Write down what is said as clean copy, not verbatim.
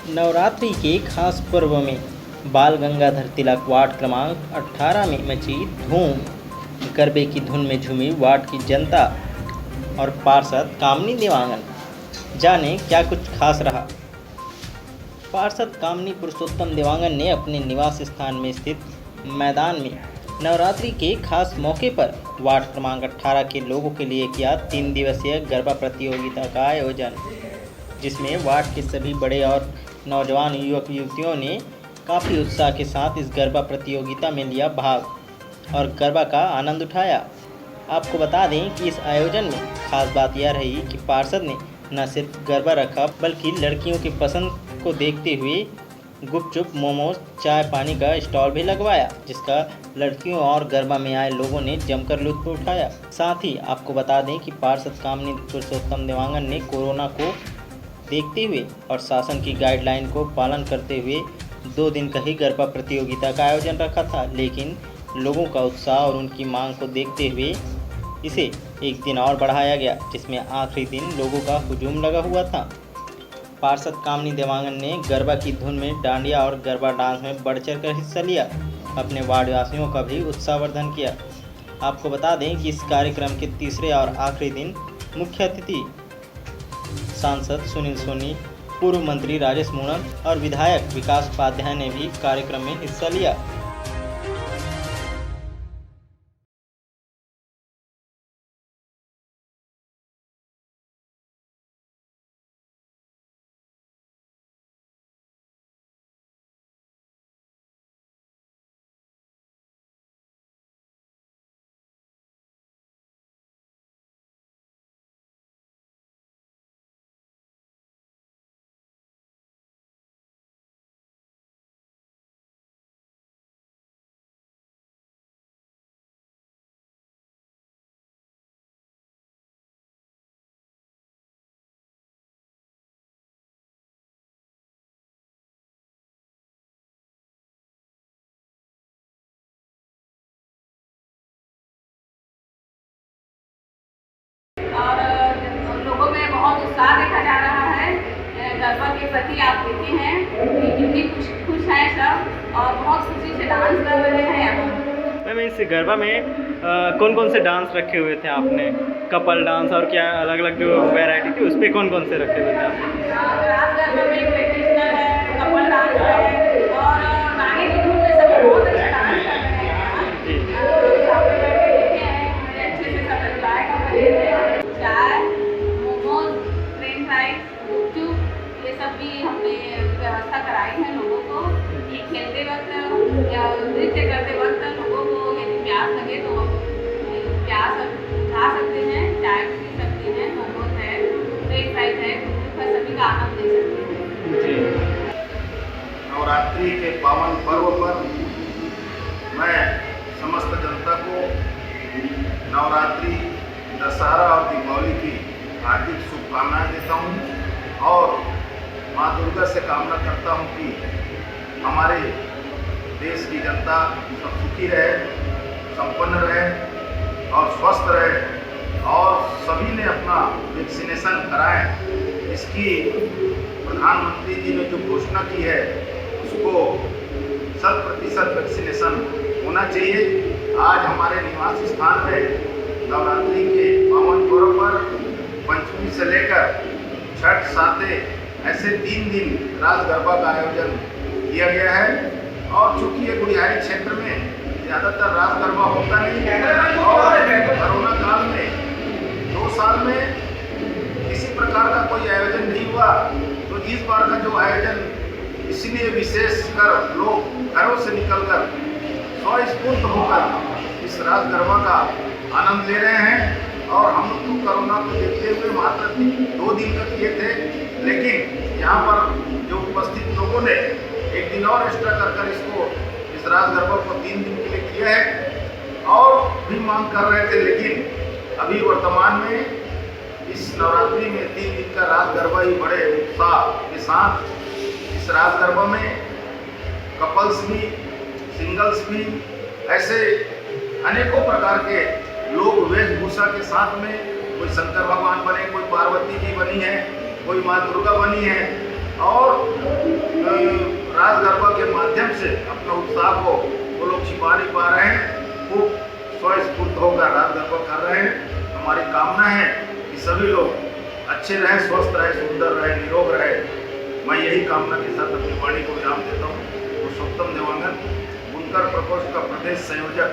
नवरात्रि के खास पर्व में बाल गंगाधर तिलक वार्ड क्रमांक 18 में मची धूम। गरबे की धुन में झूमी वार्ड की जनता और पार्षद कामनी देवांगन। जाने क्या कुछ खास रहा। पार्षद कामनी पुरुषोत्तम देवांगन ने अपने निवास स्थान में स्थित मैदान में नवरात्रि के खास मौके पर वार्ड क्रमांक 18 के लोगों के लिए किया 3 दिवसीय गरबा प्रतियोगिता का आयोजन, जिसमें वार्ड के सभी बड़े और नौजवान युवक युवतियों ने काफ़ी उत्साह के साथ इस गरबा प्रतियोगिता में लिया भाग और गरबा का आनंद उठाया। आपको बता दें कि इस आयोजन में खास बात यह रही कि पार्षद ने न सिर्फ गरबा रखा बल्कि लड़कियों की पसंद को देखते हुए गुपचुप, मोमोज, चाय पानी का स्टॉल भी लगवाया, जिसका लड़कियों और गरबा में आए लोगों ने जमकर लुत्फ उठाया। साथ ही आपको बता दें कि पार्षद कामनी पुरुषोत्तम देवांगन ने कोरोना को देखते हुए और शासन की गाइडलाइन को पालन करते हुए 2 दिन का ही गरबा प्रतियोगिता का आयोजन रखा था, लेकिन लोगों का उत्साह और उनकी मांग को देखते हुए इसे 1 दिन और बढ़ाया गया, जिसमें आखिरी दिन लोगों का हुजूम लगा हुआ था। पार्षद कामनी देवांगन ने गरबा की धुन में डांडिया और गरबा डांस में बढ़ चढ़ कर हिस्सा लिया। अपने वार्डवासियों का भी उत्साहवर्धन किया। आपको बता दें कि इस कार्यक्रम के तीसरे और आखिरी दिन मुख्य अतिथि सांसद सुनील सोनी, पूर्व मंत्री राजेश मूणत और विधायक विकास उपाध्याय ने भी कार्यक्रम में हिस्सा लिया। और लोगों में बहुत उत्साह देखा जा रहा है। गरबा के प्रति आप देखे हैं कि कितनी खुश हैं सब और बहुत खुशी से डांस कर रहे हैं यहाँ। मैम, इस गरबा में कौन कौन से डांस रखे हुए थे आपने? कपल डांस और क्या अलग अलग जो वैरायटी थी उस पर कौन कौन से रखे हुए थे आपने? रास गरबा में ट्रेडिशनल है, कपल डांस है और गाने की धुन में सभी बहुत अच्छा डांस कर रहे हैं यहाँ। सामने बैठ के देखे हैं, बड़े अच्छे से सब एंजॉय कर रहे हैं। चाय, मोमोज, फ्रेंच फ्राइज, गुपचुप, ये सब भी हमने व्यवस्था कराई है लोगों को। ये खेलते वक्त या नृत्य करते वक्त लोगों को यदि प्यास लगे तो प्यास खा सकते हैं, चाय पी सकते हैं, मोमोज है, फ्रेंच फ्राइज है, गुपचुप है, सभी का आनंद ले सकते हैं। नवरात्रि के पावन पर्व पर मैं समस्त जनता को नवरात्रि, दशहरा और दीपावली की हार्दिक शुभकामनाएं देता हूं और माँ दुर्गा से कामना करता हूं कि हमारे देश की जनता सब सुखी रहे, संपन्न रहे और स्वस्थ रहे और सभी ने अपना वैक्सीनेशन कराएं। इसकी प्रधानमंत्री जी ने जो घोषणा की है उसको 100% वैक्सीनेशन होना चाहिए। आज हमारे निवास स्थान में नवरात्रि के पावन पर्व पर पंचमी से लेकर छठ, साते ऐसे 3 दिन रास गरबा का आयोजन किया गया है और चूंकि ये गुड़ियारी क्षेत्र में ज़्यादातर रास गरबा होता नहीं है और कोरोना काल में 2 साल में किसी प्रकार का कोई आयोजन नहीं हुआ, तो इस बार का जो आयोजन इसलिए विशेष कर लोग घरों से निकलकर स्वस्फूर्त होकर इस रास गरबा का आनंद ले रहे हैं। और हम लोग तो कोरोना को देखते हुए मात्र 2 दिन तक किए थे, लेकिन यहाँ पर जो उपस्थित लोगों ने 1 दिन और एक्स्ट्रा कर इसको इस रास गरबा को 3 दिन के लिए किया है और भी मांग कर रहे थे, लेकिन अभी वर्तमान में इस नवरात्रि में 3 दिन का रास गरबा ही बड़े उत्साह के साथ इस रास गरबा में कपल्स भी, सिंगल्स भी, ऐसे अनेकों प्रकार के लोग वेशभूषा के साथ में, कोई शंकर भगवान बने, कोई पार्वती जी बनी है, कोई माँ दुर्गा बनी है और रास गरबा के माध्यम से अपना उत्साह को वो लोग छिपा नहीं पा रहे हैं, खूब स्वस्फूर्त होकर रास गरबा कर रहे हैं। हमारी कामना है कि सभी लोग अच्छे रहें, स्वस्थ रहें, सुंदर रहें, निरोग रहें। मैं यही कामना के साथ अपनी वाणी को विराम देता हूँ। पुरुषोत्तम देवांगन, बुनकर प्रकोष्ठ का प्रदेश संयोजक